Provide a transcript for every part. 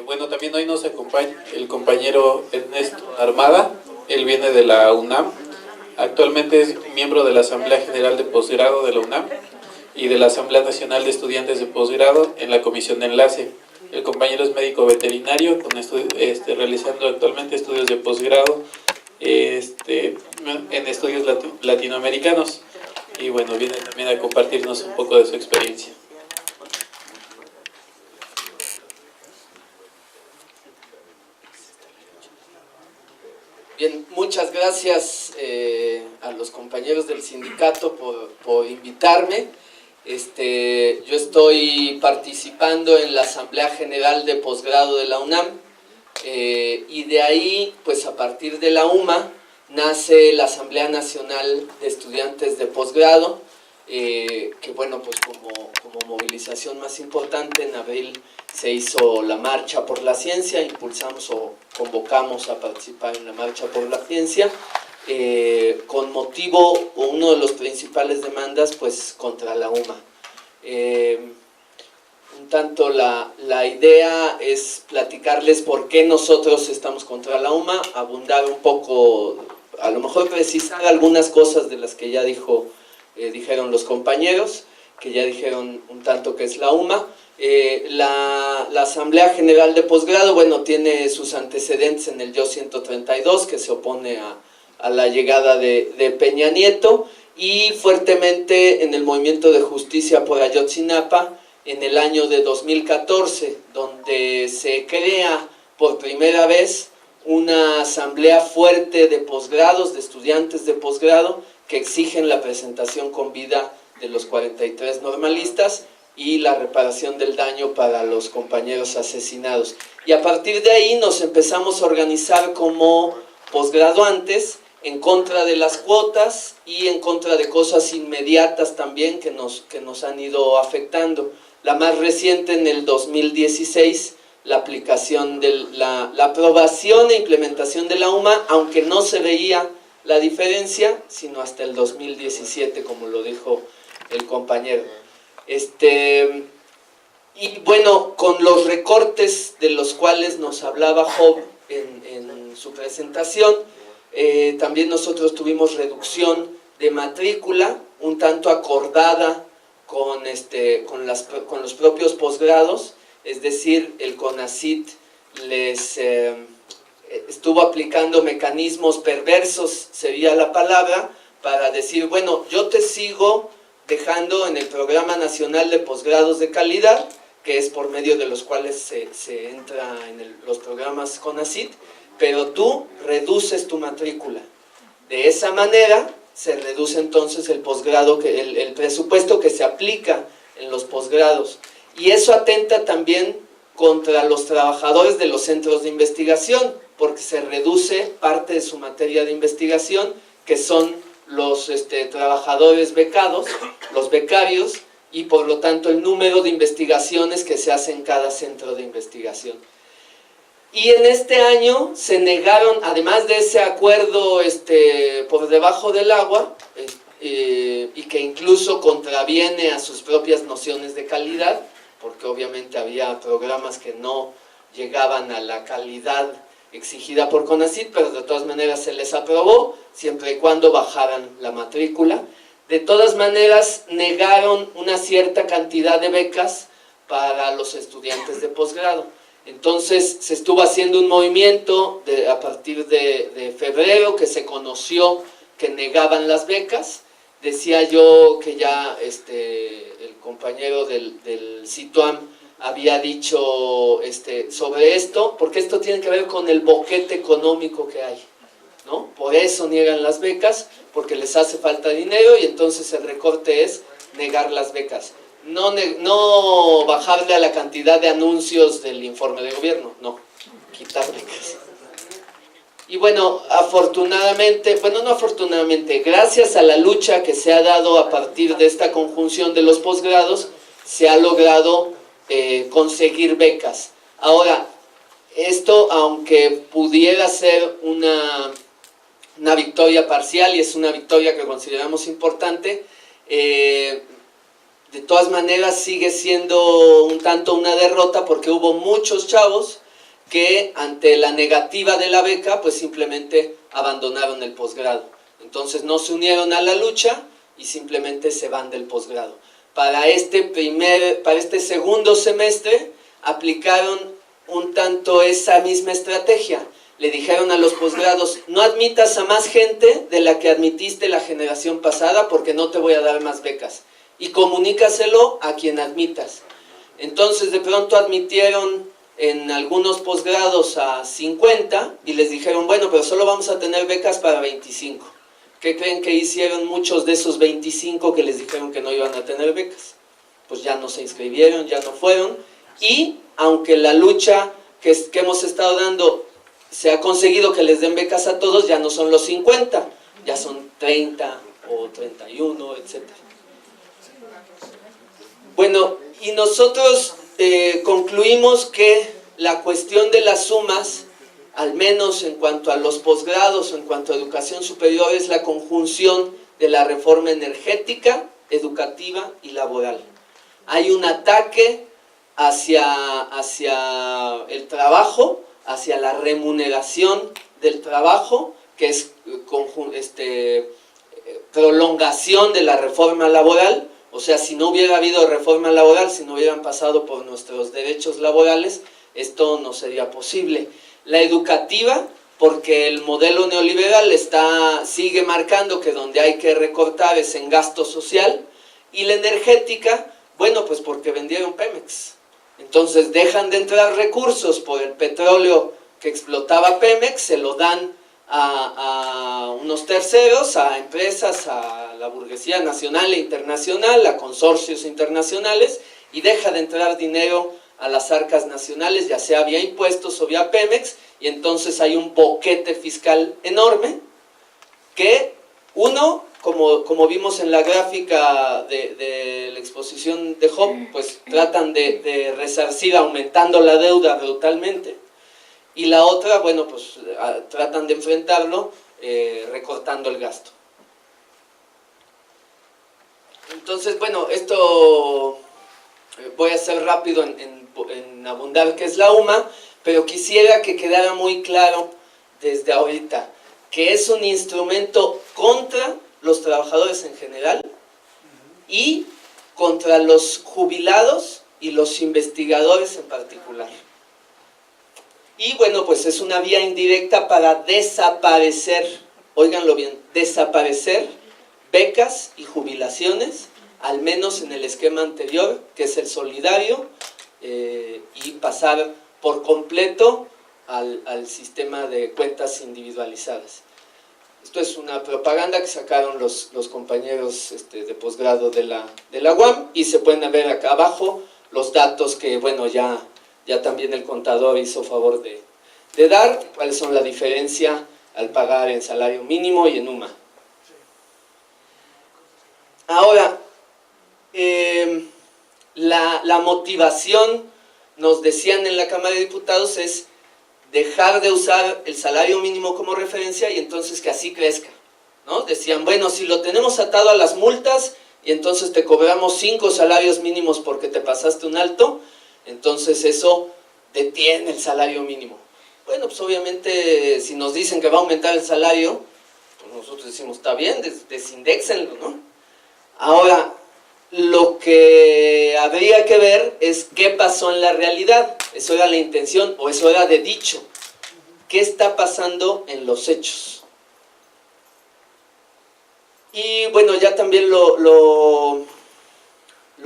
Bueno, también hoy nos acompaña el compañero Ernesto Armada. Él viene de la UNAM. Actualmente es miembro de la Asamblea General de Posgrado de la UNAM y de la Asamblea Nacional de Estudiantes de Posgrado en la Comisión de Enlace. El compañero es médico veterinario, realizando actualmente estudios de posgrado en estudios latinoamericanos. Y bueno, viene también a compartirnos un poco de su experiencia. Bien, muchas gracias a los compañeros del sindicato por invitarme. Yo estoy participando en la Asamblea General de Posgrado de la UNAM y de ahí, pues a partir de la UMA, nace la Asamblea Nacional de Estudiantes de Posgrado, que bueno, pues como movilización más importante, en abril se hizo la Marcha por la Ciencia, impulsamos o convocamos a participar en la Marcha por la Ciencia, con motivo, o uno de los principales demandas, pues contra la UMA. Un tanto la idea es platicarles por qué nosotros estamos contra la UMA, abundar un poco, a lo mejor precisar algunas cosas de las que ya dijeron los compañeros, que ya dijeron un tanto que es la UMA. La Asamblea General de Posgrado, bueno, tiene sus antecedentes en el YO 132, que se opone a la llegada de Peña Nieto, y fuertemente en el movimiento de justicia por Ayotzinapa en el año de 2014, donde se crea por primera vez una asamblea fuerte de posgrados, de estudiantes de posgrado, que exigen la presentación con vida de los 43 normalistas y la reparación del daño para los compañeros asesinados. Y a partir de ahí nos empezamos a organizar como posgraduantes en contra de las cuotas y en contra de cosas inmediatas también que nos han ido afectando. La más reciente en el 2016, la aplicación de la aprobación e implementación de la UMA, aunque no se veía la diferencia, sino hasta el 2017, como lo dijo el compañero. Y bueno, con los recortes de los cuales nos hablaba Job en su presentación, también nosotros tuvimos reducción de matrícula, un tanto acordada con los propios posgrados, es decir, el CONACYT les estuvo aplicando mecanismos perversos, sería la palabra, para decir, bueno, yo te sigo dejando en el Programa Nacional de Posgrados de Calidad, que es por medio de los cuales se entra en los programas CONACYT, pero tú reduces tu matrícula. De esa manera se reduce entonces el posgrado, el presupuesto que se aplica en los posgrados. Y eso atenta también contra los trabajadores de los centros de investigación, porque se reduce parte de su materia de investigación, que son los trabajadores becados, los becarios, y por lo tanto el número de investigaciones que se hace en cada centro de investigación. Y en este año se negaron, además de ese acuerdo por debajo del agua, y que incluso contraviene a sus propias nociones de calidad, porque obviamente había programas que no llegaban a la calidad exigida por CONACYT, pero de todas maneras se les aprobó, siempre y cuando bajaran la matrícula. De todas maneras, negaron una cierta cantidad de becas para los estudiantes de posgrado. Entonces, se estuvo haciendo un movimiento a partir de febrero, que se conoció que negaban las becas. Decía yo que ya el compañero del CITUAM había dicho sobre esto, porque esto tiene que ver con el boquete económico que hay, ¿no? Por eso niegan las becas, porque les hace falta dinero, y entonces el recorte es negar las becas. No bajarle a la cantidad de anuncios del informe de gobierno, no, quitar becas. Y bueno, gracias a la lucha que se ha dado a partir de esta conjunción de los posgrados, se ha logrado conseguir becas. Ahora, esto, aunque pudiera ser una victoria parcial, y es una victoria que consideramos importante, De todas maneras sigue siendo un tanto una derrota porque hubo muchos chavos que ante la negativa de la beca pues simplemente abandonaron el posgrado. Entonces no se unieron a la lucha y simplemente se van del posgrado. Para este segundo semestre aplicaron un tanto esa misma estrategia. Le dijeron a los posgrados, no admitas a más gente de la que admitiste la generación pasada porque no te voy a dar más becas. Y comunícaselo a quien admitas. Entonces de pronto admitieron en algunos posgrados a 50 y les dijeron, bueno, pero solo vamos a tener becas para 25. ¿Qué creen que hicieron muchos de esos 25 que les dijeron que no iban a tener becas? Pues ya no se inscribieron, ya no fueron, y aunque la lucha que hemos estado dando se ha conseguido que les den becas a todos, ya no son los 50, ya son 30 o 31, etc. Bueno, y nosotros concluimos que la cuestión de las sumas, al menos en cuanto a los posgrados o en cuanto a educación superior, es la conjunción de la reforma energética, educativa y laboral. Hay un ataque hacia el trabajo, hacia la remuneración del trabajo, que es prolongación de la reforma laboral. O sea, si no hubiera habido reforma laboral, si no hubieran pasado por nuestros derechos laborales, esto no sería posible. La educativa, porque el modelo neoliberal sigue marcando que donde hay que recortar es en gasto social. Y la energética, bueno, pues porque vendieron Pemex. Entonces dejan de entrar recursos por el petróleo que explotaba Pemex, se lo dan a unos terceros, a empresas, a la burguesía nacional e internacional, a consorcios internacionales, y deja de entrar dinero a las arcas nacionales, ya sea vía impuestos o vía Pemex, y entonces hay un boquete fiscal enorme que uno, como vimos en la gráfica de la exposición de Job, pues tratan de resarcir aumentando la deuda brutalmente, y la otra, bueno, pues tratan de enfrentarlo recortando el gasto. Entonces, bueno, esto voy a ser rápido en abundar qué es la UMA, pero quisiera que quedara muy claro desde ahorita que es un instrumento contra los trabajadores en general y contra los jubilados y los investigadores en particular. Y bueno, pues es una vía indirecta para desaparecer, óiganlo bien, desaparecer becas y jubilaciones, al menos en el esquema anterior, que es el solidario, y pasar por completo al sistema de cuentas individualizadas. Esto es una propaganda que sacaron los compañeros de posgrado de la UAM, y se pueden ver acá abajo los datos que, bueno, ya también el contador hizo favor de dar, cuáles son la diferencia al pagar en salario mínimo y en UMA. Ahora, la motivación, nos decían en la Cámara de Diputados, es dejar de usar el salario mínimo como referencia y entonces que así crezca, ¿no? Decían, bueno, si lo tenemos atado a las multas y entonces te cobramos 5 salarios mínimos porque te pasaste un alto, entonces eso detiene el salario mínimo. Bueno, pues obviamente si nos dicen que va a aumentar el salario, pues nosotros decimos, está bien, desindéxenlo, ¿no? Ahora, lo que habría que ver es qué pasó en la realidad. Eso era la intención, o eso era de dicho. ¿Qué está pasando en los hechos? Y bueno, ya también lo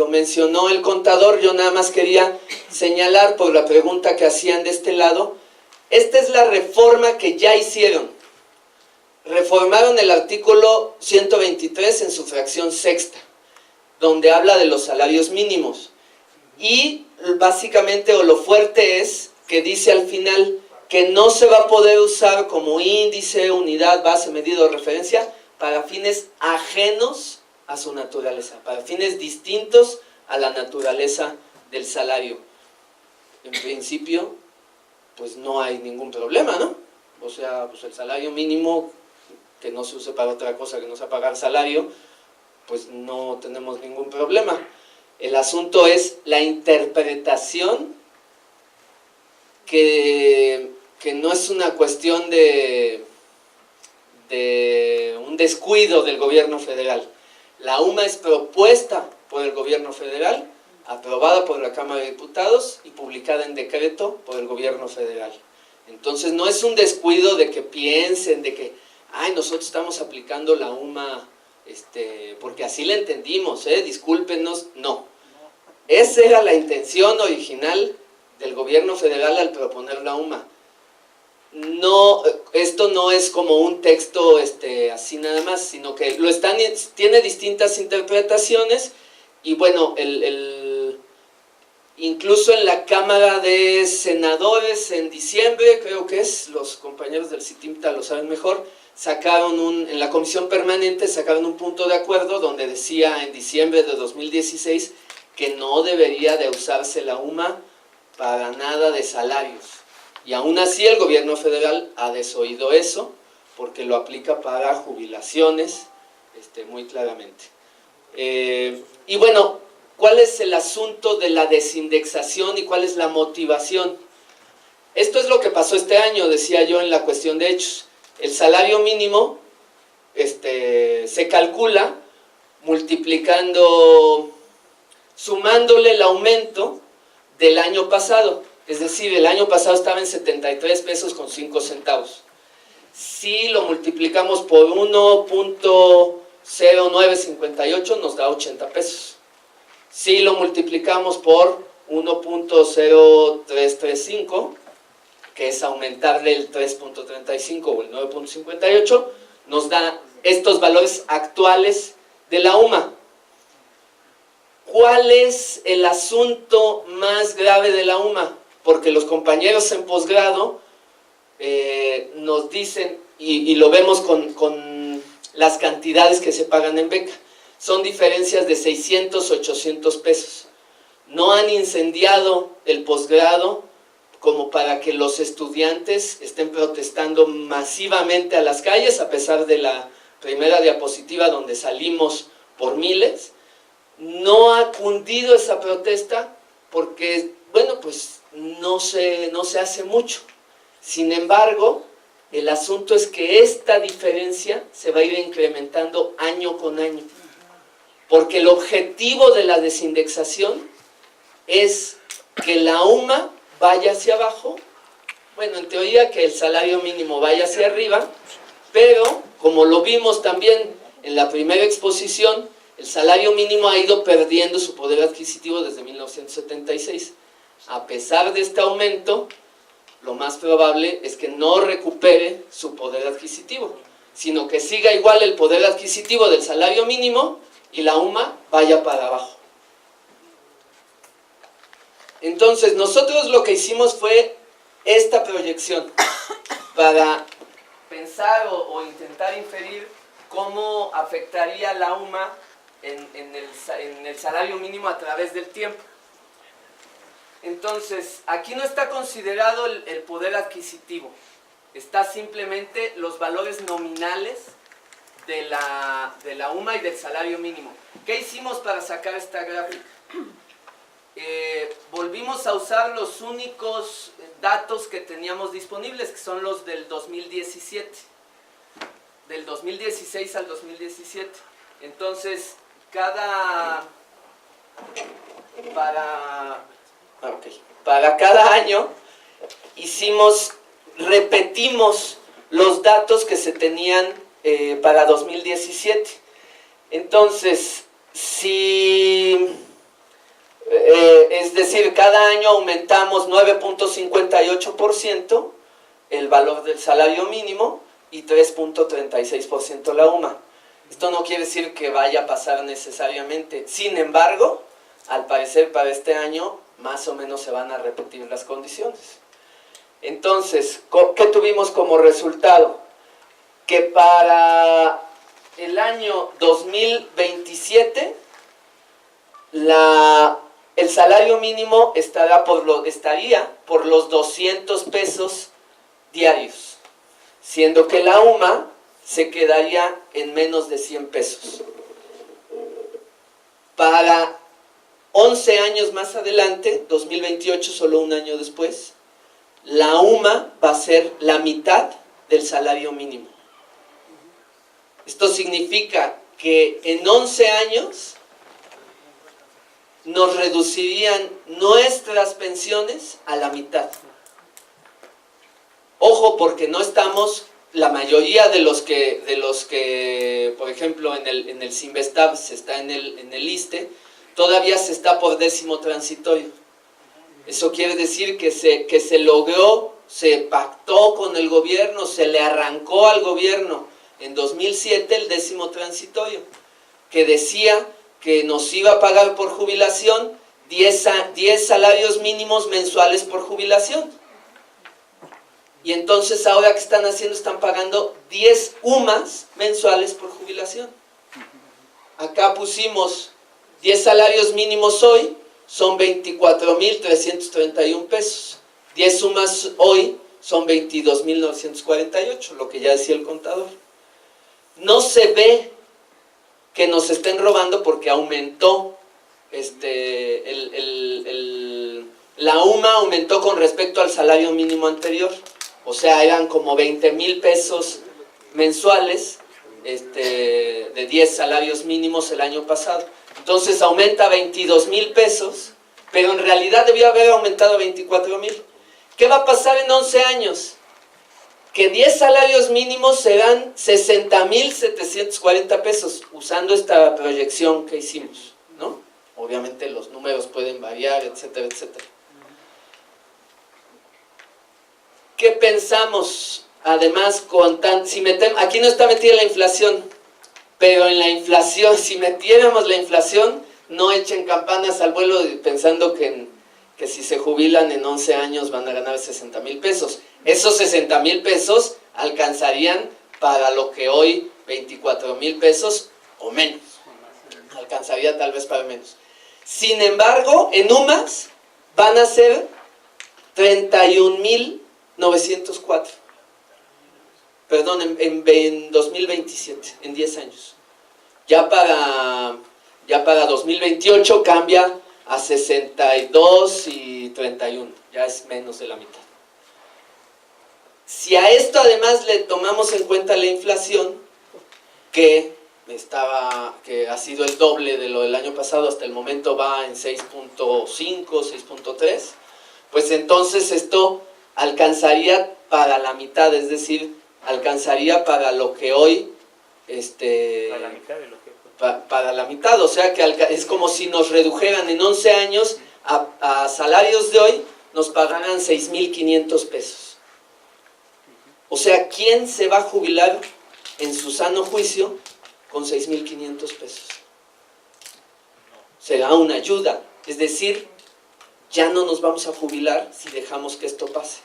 mencionó el contador. Yo nada más quería señalar por la pregunta que hacían de este lado. Esta es la reforma que ya hicieron. Reformaron el artículo 123 en su fracción sexta, donde habla de los salarios mínimos. Y básicamente, o lo fuerte es, que dice al final que no se va a poder usar como índice, unidad, base, medida o referencia para fines ajenos a su naturaleza, para fines distintos a la naturaleza del salario. En principio, pues no hay ningún problema, ¿no? O sea, pues el salario mínimo, que no se use para otra cosa que no sea pagar salario, pues no tenemos ningún problema. El asunto es la interpretación, que no es una cuestión de un descuido del gobierno federal. La UMA es propuesta por el gobierno federal, aprobada por la Cámara de Diputados y publicada en decreto por el gobierno federal. Entonces no es un descuido de que piensen de que, ay, nosotros estamos aplicando la UMA porque así la entendimos, discúlpenos. No, esa era la intención original del gobierno federal al proponer la UMA. No, esto no es como un texto así nada más, sino que tiene distintas interpretaciones. Y bueno, incluso en la Cámara de Senadores en diciembre, creo que los compañeros del CITIMTA lo saben mejor, en la comisión permanente sacaron un punto de acuerdo donde decía en diciembre de 2016 que no debería de usarse la UMA para nada de salarios. Y aún así el gobierno federal ha desoído eso, porque lo aplica para jubilaciones muy claramente. Y bueno, ¿cuál es el asunto de la desindexación y cuál es la motivación? Esto es lo que pasó este año, decía yo en la cuestión de hechos. El salario mínimo se calcula sumándole el aumento del año pasado. Es decir, el año pasado estaba en 73 pesos con 5 centavos. Si lo multiplicamos por 1.0958 nos da 80 pesos. Si lo multiplicamos por 1.0335, que es aumentarle el 3.35 o el 9.58, nos da estos valores actuales de la UMA. ¿Cuál es el asunto más grave de la UMA? Porque los compañeros en posgrado nos dicen, y lo vemos con las cantidades que se pagan en beca, son diferencias de 600, 800 pesos. No han incendiado el posgrado como para que los estudiantes estén protestando masivamente a las calles, a pesar de la primera diapositiva donde salimos por miles. No ha cundido esa protesta porque, bueno, pues no se hace mucho. Sin embargo, el asunto es que esta diferencia se va a ir incrementando año con año, porque el objetivo de la desindexación es que la UMA vaya hacia abajo, bueno, en teoría que el salario mínimo vaya hacia arriba, pero como lo vimos también en la primera exposición, el salario mínimo ha ido perdiendo su poder adquisitivo desde 1976. A pesar de este aumento, lo más probable es que no recupere su poder adquisitivo, sino que siga igual el poder adquisitivo del salario mínimo y la UMA vaya para abajo. Entonces, nosotros lo que hicimos fue esta proyección para pensar o intentar inferir cómo afectaría la UMA en el salario mínimo a través del tiempo. Entonces, aquí no está considerado el poder adquisitivo, está simplemente los valores nominales de la UMA y del salario mínimo. ¿Qué hicimos para sacar esta gráfica? Volvimos a usar los únicos datos que teníamos disponibles, que son los del 2017, del 2016 al 2017. Entonces, para cada año repetimos los datos que se tenían para 2017. Entonces, es decir, cada año aumentamos 9.58% el valor del salario mínimo y 3.36% la UMA. Esto no quiere decir que vaya a pasar necesariamente. Sin embargo, al parecer para este año más o menos se van a repetir las condiciones. Entonces, ¿qué tuvimos como resultado? Que para el año 2027 el salario mínimo estaría por los 200 pesos diarios, siendo que la UMA se quedaría en menos de 100 pesos. Para 11 años más adelante, 2028, solo un año después, la UMA va a ser la mitad del salario mínimo. Esto significa que en 11 años nos reducirían nuestras pensiones a la mitad. Ojo, porque no estamos, la mayoría de los que por ejemplo, en el Sinvestab se está en el ISSSTE, todavía se está por décimo transitorio. Eso quiere decir que se logró, se pactó con el gobierno, se le arrancó al gobierno en 2007 el décimo transitorio, que decía que nos iba a pagar por jubilación 10 salarios mínimos mensuales por jubilación. Y entonces ahora, ¿qué están haciendo? Están pagando 10 UMAs mensuales por jubilación. Acá pusimos 10 salarios mínimos hoy, son 24,331 pesos. 10 UMAs hoy son 22,948, lo que ya decía el contador. No se ve que nos estén robando porque aumentó, la UMA aumentó con respecto al salario mínimo anterior. O sea, eran como 20,000 pesos mensuales de 10 salarios mínimos el año pasado. Entonces aumenta 22,000 pesos, pero en realidad debió haber aumentado 24,000. ¿Qué va a pasar en 11 años? Que 10 salarios mínimos serán 60,740 pesos, usando esta proyección que hicimos, ¿no? Obviamente los números pueden variar, etcétera, etcétera. ¿Qué pensamos? Además, aquí no está metida la inflación, pero en la inflación, si metiéramos la inflación, no echen campanas al vuelo pensando que si se jubilan en 11 años van a ganar 60,000 pesos. Esos 60,000 pesos alcanzarían para lo que hoy 24,000 pesos o menos. Alcanzaría tal vez para menos. Sin embargo, en UMAS van a ser 31,904. Perdón, en 2027, en 10 años. Ya para 2028 cambia a 62 y 31, ya es menos de la mitad. Si a esto además le tomamos en cuenta la inflación, que ha sido el doble de lo del año pasado, hasta el momento va en 6.5, 6.3, pues entonces esto alcanzaría para la mitad, es decir, alcanzaría para lo que hoy, para la mitad de lo que para la mitad, o sea que es como si nos redujeran en 11 años a salarios de hoy, nos pagaran 6,500 pesos. O sea, ¿quién se va a jubilar en su sano juicio con 6,500 pesos? Será una ayuda, es decir, ya no nos vamos a jubilar si dejamos que esto pase.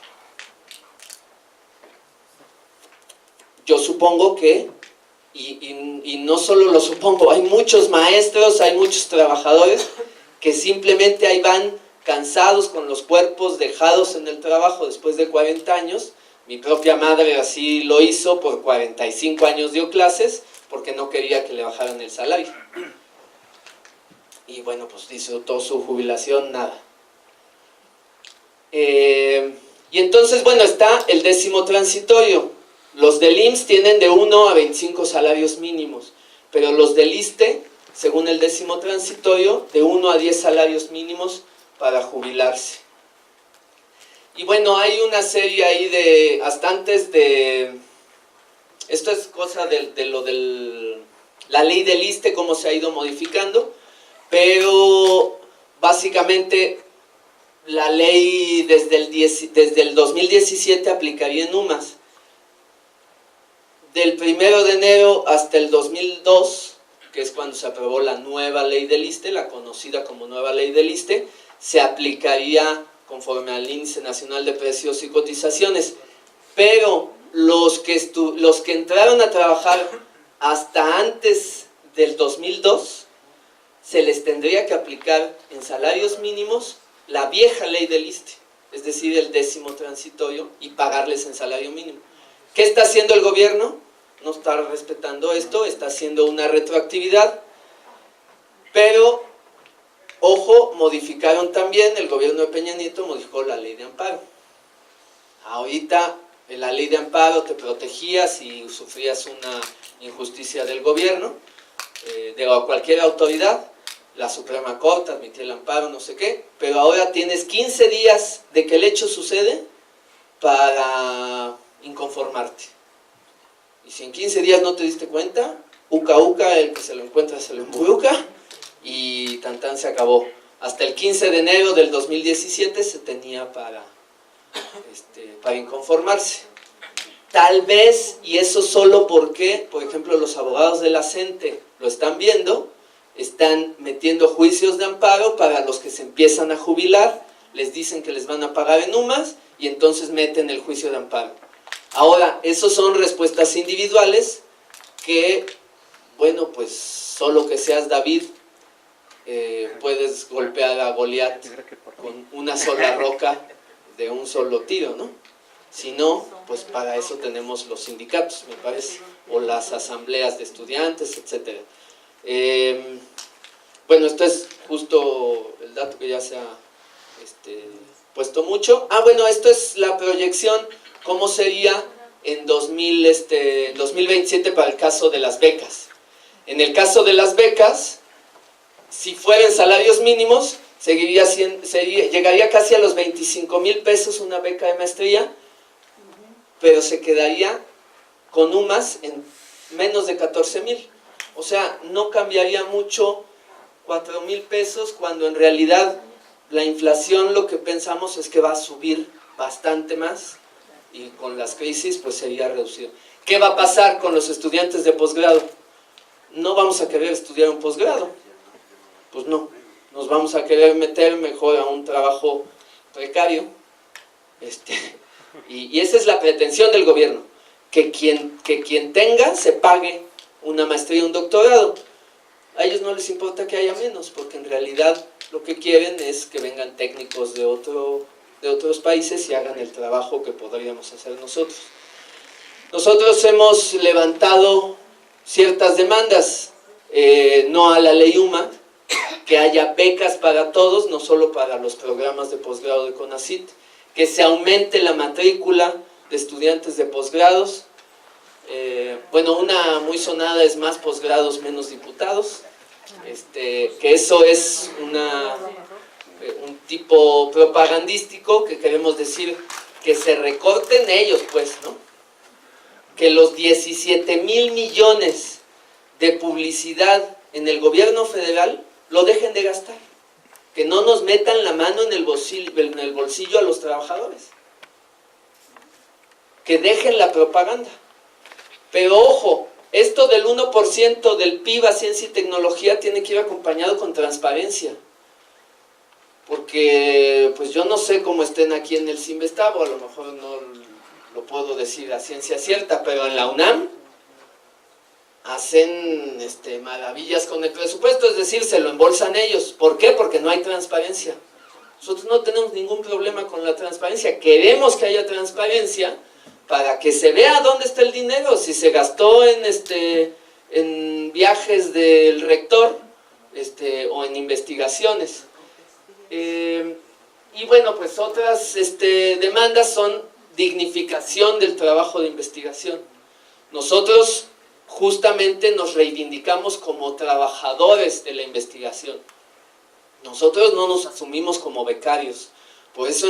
Yo supongo que, y no solo lo supongo, hay muchos maestros, hay muchos trabajadores que simplemente ahí van cansados, con los cuerpos dejados en el trabajo después de 40 años. Mi propia madre así lo hizo, por 45 años dio clases, porque no quería que le bajaran el salario. Y bueno, pues disfrutó su jubilación, nada. Y entonces, bueno, está el décimo transitorio. Los del IMSS tienen de 1 a 25 salarios mínimos, pero los del ISSSTE, según el décimo transitorio, de 1 a 10 salarios mínimos para jubilarse. Y bueno, hay una serie ahí de, hasta antes de, esto es cosa de la ley del ISSSTE, cómo se ha ido modificando, pero básicamente la ley desde el 2017 aplicaría en UMAS. Del 1 de enero hasta el 2002, que es cuando se aprobó la nueva ley del ISSSTE, la conocida como nueva ley del ISSSTE, se aplicaría conforme al Índice Nacional de Precios y Cotizaciones. Pero los que entraron a trabajar hasta antes del 2002, se les tendría que aplicar en salarios mínimos la vieja ley del ISSSTE, es decir, el décimo transitorio, y pagarles en salario mínimo. ¿Qué está haciendo el gobierno? No está respetando esto, está haciendo una retroactividad, pero ojo, ojo, modificaron también, el gobierno de Peña Nieto modificó la ley de amparo. Ahorita en la ley de amparo te protegía si sufrías una injusticia del gobierno, de cualquier autoridad. La Suprema Corte admitía el amparo, no sé qué, pero ahora tienes 15 días de que el hecho sucede para inconformarte. Y si en 15 días no te diste cuenta, uca uca, el que se lo encuentra se lo embruca, y tan tan se acabó. Hasta el 15 de enero del 2017 se tenía para inconformarse. Tal vez, y eso solo porque, por ejemplo, los abogados de la CENTE lo están viendo, están metiendo juicios de amparo para los que se empiezan a jubilar, les dicen que les van a pagar en UMAS y entonces meten el juicio de amparo. Ahora, esos son respuestas individuales que, bueno, pues solo que seas David, puedes golpear a Goliat con una sola roca de un solo tiro, ¿no? Si no, pues para eso tenemos los sindicatos, me parece, o las asambleas de estudiantes, etc. Bueno, esto es justo el dato que ya se ha puesto mucho. Bueno, esto es la proyección, cómo sería en 2027 para el caso de las becas. En el caso de las becas, si fueran salarios mínimos, llegaría casi a los 25,000 pesos una beca de maestría, pero se quedaría con UMAS en menos de 14,000. O sea, no cambiaría mucho 4,000 pesos cuando en realidad la inflación lo que pensamos es que va a subir bastante más y con las crisis pues sería reducido. ¿Qué va a pasar con los estudiantes de posgrado? No vamos a querer estudiar un posgrado, pues no, nos vamos a querer meter mejor a un trabajo precario, y esa es la pretensión del gobierno, que quien tenga se pague una maestría y un doctorado. A ellos no les importa que haya menos, porque en realidad lo que quieren es que vengan técnicos de otros países y hagan el trabajo que podríamos hacer nosotros. Nosotros hemos levantado ciertas demandas, no a la ley UMA, que haya becas para todos, no solo para los programas de posgrado de CONACYT, que se aumente la matrícula de estudiantes de posgrados. Bueno, una muy sonada es más posgrados, menos diputados, que eso es un tipo propagandístico que queremos decir que se recorten ellos, pues, ¿no? Que los 17,000 millones de publicidad en el gobierno federal lo dejen de gastar, que no nos metan la mano en el bolsillo a los trabajadores, que dejen la propaganda. Pero ojo, esto del 1% del PIB a ciencia y tecnología tiene que ir acompañado con transparencia, porque pues yo no sé cómo estén aquí en el Cinvestav, o a lo mejor no lo puedo decir a ciencia cierta, pero en la UNAM hacen maravillas con el presupuesto, es decir, se lo embolsan ellos. ¿Por qué? Porque no hay transparencia. Nosotros no tenemos ningún problema con la transparencia, queremos que haya transparencia para que se vea dónde está el dinero, si se gastó en viajes del rector o en investigaciones. Y bueno, pues otras demandas son dignificación del trabajo de investigación. Nosotros justamente nos reivindicamos como trabajadores de la investigación. Nosotros no nos asumimos como becarios. Por eso